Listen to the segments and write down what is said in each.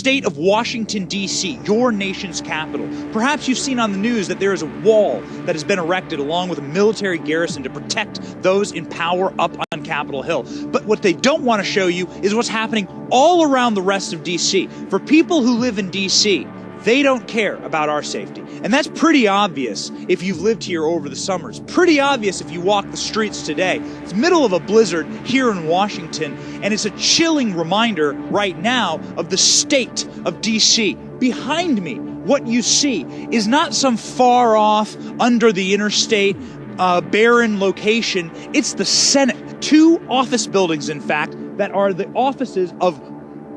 state of Washington, D.C., your nation's capital. Perhaps you've seen on the news that there is a wall that has been erected along with a military garrison to protect those in power up on Capitol Hill. But what they don't want to show you is what's happening all around the rest of D.C. For people who live in D.C., they don't care about our safety. And that's pretty obvious if you've lived here over the summers. Pretty obvious if you walk the streets today. It's middle of a blizzard here in Washington, and it's a chilling reminder right now of the state of D.C. Behind me, what you see is not some far off, under the interstate, barren location. It's the Senate. 2 office buildings, in fact, that are the offices of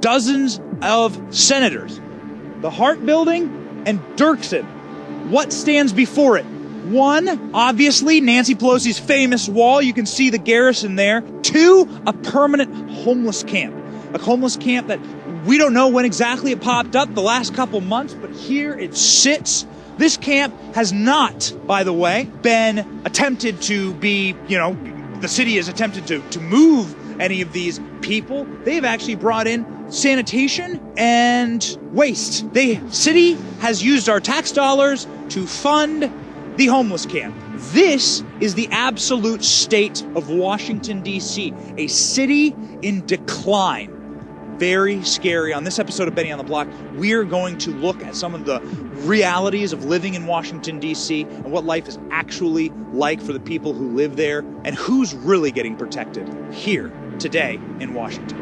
dozens of senators. The Hart Building and Dirksen. What stands before it? 1, obviously, Nancy Pelosi's famous wall. You can see the garrison there. 2, a permanent homeless camp. A homeless camp that we don't know when exactly it popped up, the last couple months, but here it sits. This camp has not, by the way, been attempted to be, the city has attempted to move any of these people. They've actually brought in sanitation and waste. The city has used our tax dollars to fund the homeless camp. This is the absolute state of Washington, D.C., a city in decline. Very scary. On this episode of Benny on the Block, we're going to look at some of the realities of living in Washington, D.C., and what life is actually like for the people who live there, and who's really getting protected here today in Washington.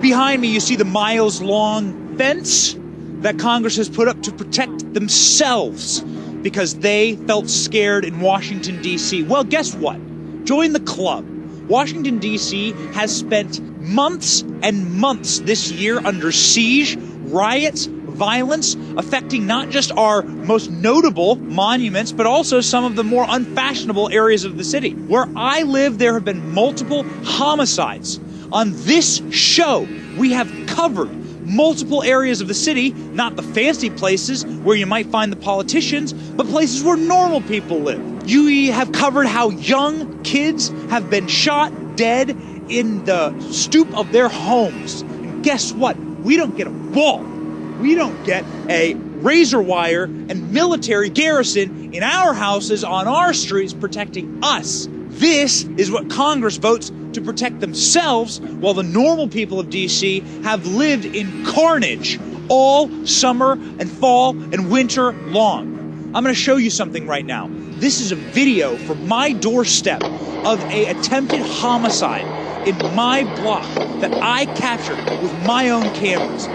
Behind me, you see the miles-long fence that Congress has put up to protect themselves because they felt scared in Washington, D.C. Well, guess what? Join the club. Washington, D.C. has spent months and months this year under siege, riots, violence, affecting not just our most notable monuments, but also some of the more unfashionable areas of the city. Where I live, there have been multiple homicides. On this show, we have covered multiple areas of the city, not the fancy places where you might find the politicians, but places where normal people live. You have covered how young kids have been shot dead in the stoop of their homes. And guess what? We don't get a wall. We don't get a razor wire and military garrison in our houses on our streets protecting us. This is what Congress votes to protect themselves, while the normal people of D.C. have lived in carnage all summer and fall and winter long. I'm going to show you something right now. This is a video from my doorstep of an attempted homicide in my block that I captured with my own cameras.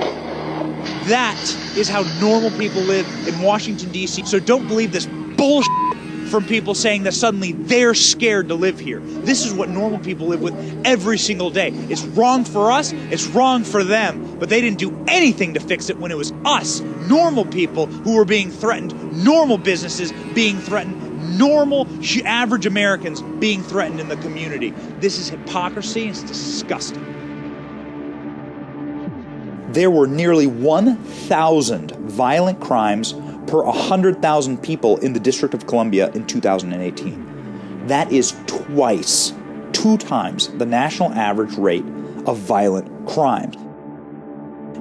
That is how normal people live in Washington, D.C. So don't believe this bullshit from people saying that suddenly they're scared to live here. This is what normal people live with every single day. It's wrong for us, it's wrong for them, but they didn't do anything to fix it when it was us, normal people, who were being threatened, normal businesses being threatened, normal, average Americans being threatened in the community. This is hypocrisy, it's disgusting. There were nearly 1,000 violent crimes per 100,000 people in the District of Columbia in 2018. That is two times the national average rate of violent crimes.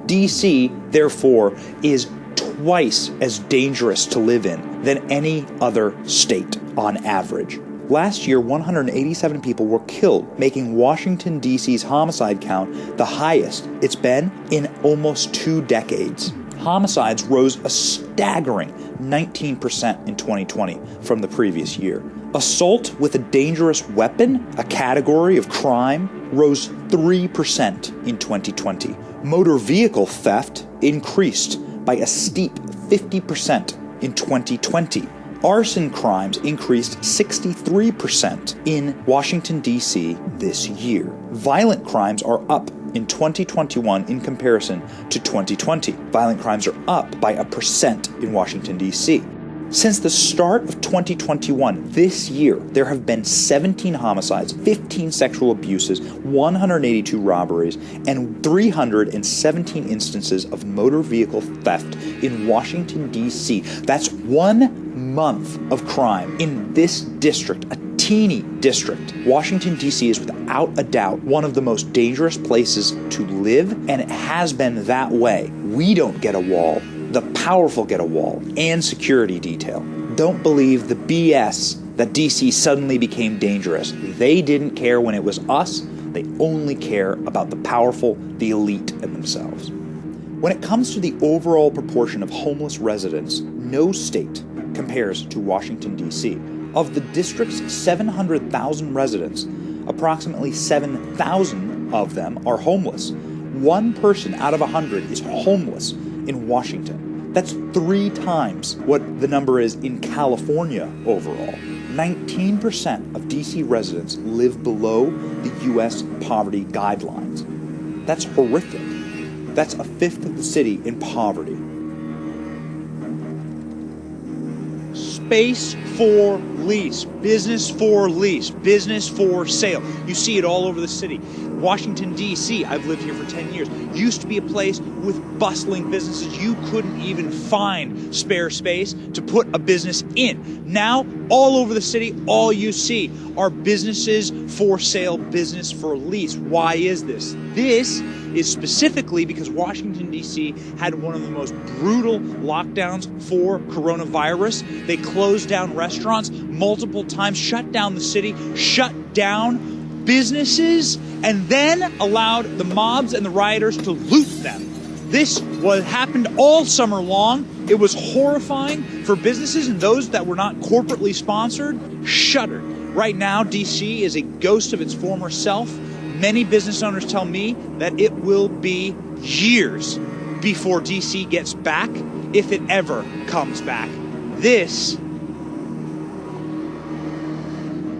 D.C., therefore, is twice as dangerous to live in than any other state on average. Last year, 187 people were killed, making Washington, D.C.'s homicide count the highest it's been in almost 2 decades. Homicides rose a staggering 19% in 2020 from the previous year. Assault with a dangerous weapon, a category of crime, rose 3% in 2020. Motor vehicle theft increased by a steep 50% in 2020. Arson crimes increased 63% in Washington, D.C. this year. Violent crimes are up in 2021 in comparison to 2020. Violent crimes are up by 1% in Washington, D.C. Since the start of 2021, this year, there have been 17 homicides, 15 sexual abuses, 182 robberies, and 317 instances of motor vehicle theft in Washington, D.C. That's 1 month of crime in this district, a teeny district. Washington, D.C. is without a doubt one of the most dangerous places to live, and it has been that way. We don't get a wall. The powerful get a wall and security detail. Don't believe the BS that D.C. suddenly became dangerous. They didn't care when it was us. They only care about the powerful, the elite, and themselves. When it comes to the overall proportion of homeless residents, no state compares to Washington, D.C. Of the district's 700,000 residents, approximately 7,000 of them are homeless. 1 person out of 100 is homeless in Washington. That's 3 times what the number is in California overall. 19% of D.C. residents live below the U.S. poverty guidelines. That's horrific. That's 1/5 of the city in poverty. Space for lease, business for lease, business for sale. You see it all over the city. Washington, D.C., I've lived here for 10 years, used to be a place with bustling businesses. You couldn't even find spare space to put a business in. Now, all over the city, all you see are businesses for sale, business for lease. Why is this? This is specifically because Washington, D.C. had one of the most brutal lockdowns for coronavirus. They closed down restaurants multiple times, shut down the city, shut down businesses, and then allowed the mobs and the rioters to loot them. This happened all summer long. It was horrifying for businesses, and those that were not corporately sponsored shuttered. Right now, D.C. is a ghost of its former self. Many business owners tell me that it will be years before D.C. gets back, if it ever comes back. This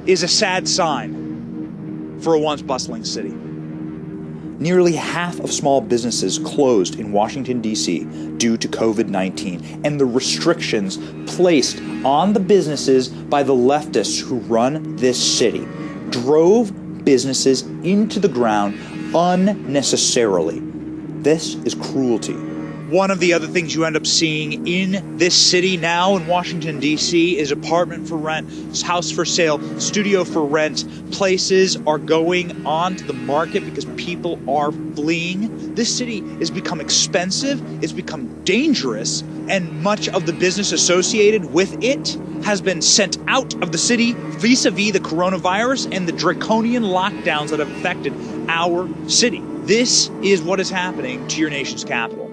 is a sad sign for a once bustling city. Nearly half of small businesses closed in Washington, D.C. due to COVID-19 and the restrictions placed on the businesses by the leftists who run this city drove businesses into the ground unnecessarily. This is cruelty. One of the other things you end up seeing in this city now in Washington, D.C. is apartment for rent, house for sale, studio for rent. Places are going onto the market because people are fleeing. This city has become expensive, it's become dangerous, and much of the business associated with it has been sent out of the city vis-a-vis the coronavirus and the draconian lockdowns that have affected our city. This is what is happening to your nation's capital.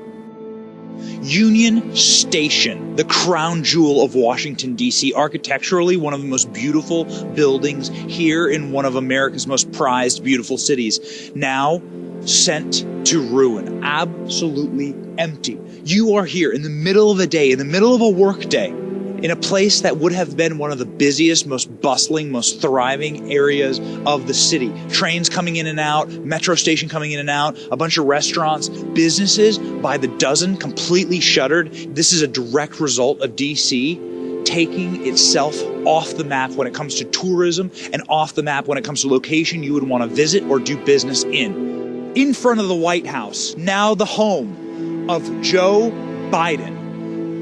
Union Station, the crown jewel of Washington, D.C., architecturally one of the most beautiful buildings here in one of America's most prized, beautiful cities, now sent to ruin, absolutely empty. You are here in the middle of the day, in the middle of a work day, in a place that would have been one of the busiest, most bustling, most thriving areas of the city. Trains coming in and out, metro station coming in and out, a bunch of restaurants, businesses by the dozen completely shuttered. This is a direct result of DC taking itself off the map when it comes to tourism and off the map when it comes to location you would want to visit or do business in. In front of the White House, now the home of Joe Biden.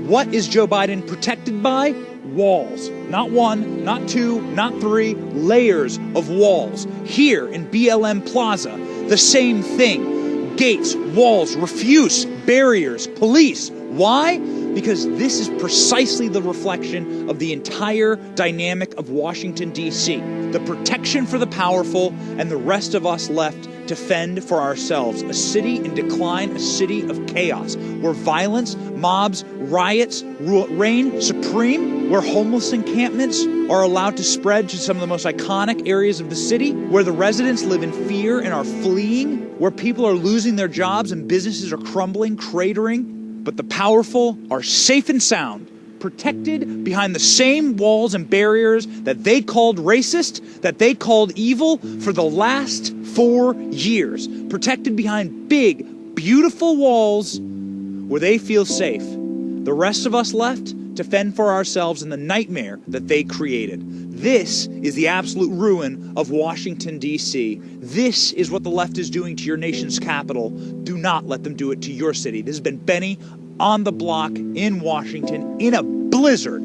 What is Joe Biden protected by? Walls. Not 1, not 2, not 3, layers of walls. Here in BLM Plaza, the same thing. Gates, walls, refuse, barriers, police. Why? Because this is precisely the reflection of the entire dynamic of Washington, D.C. The protection for the powerful and the rest of us left to fend for ourselves. A city in decline, a city of chaos, where violence, mobs, riots reign supreme, where homeless encampments are allowed to spread to some of the most iconic areas of the city, where the residents live in fear and are fleeing, where people are losing their jobs and businesses are crumbling, cratering, but the powerful are safe and sound, protected behind the same walls and barriers that they called racist, that they called evil for the last 4 years. Protected behind big, beautiful walls where they feel safe. The rest of us left to fend for ourselves in the nightmare that they created. This is the absolute ruin of Washington, D.C. This is what the left is doing to your nation's capital. Do not let them do it to your city. This has been Benny on the block in Washington in a blizzard.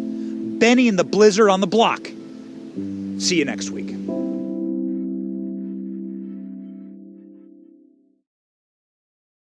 Benny in the blizzard on the block. See you next week.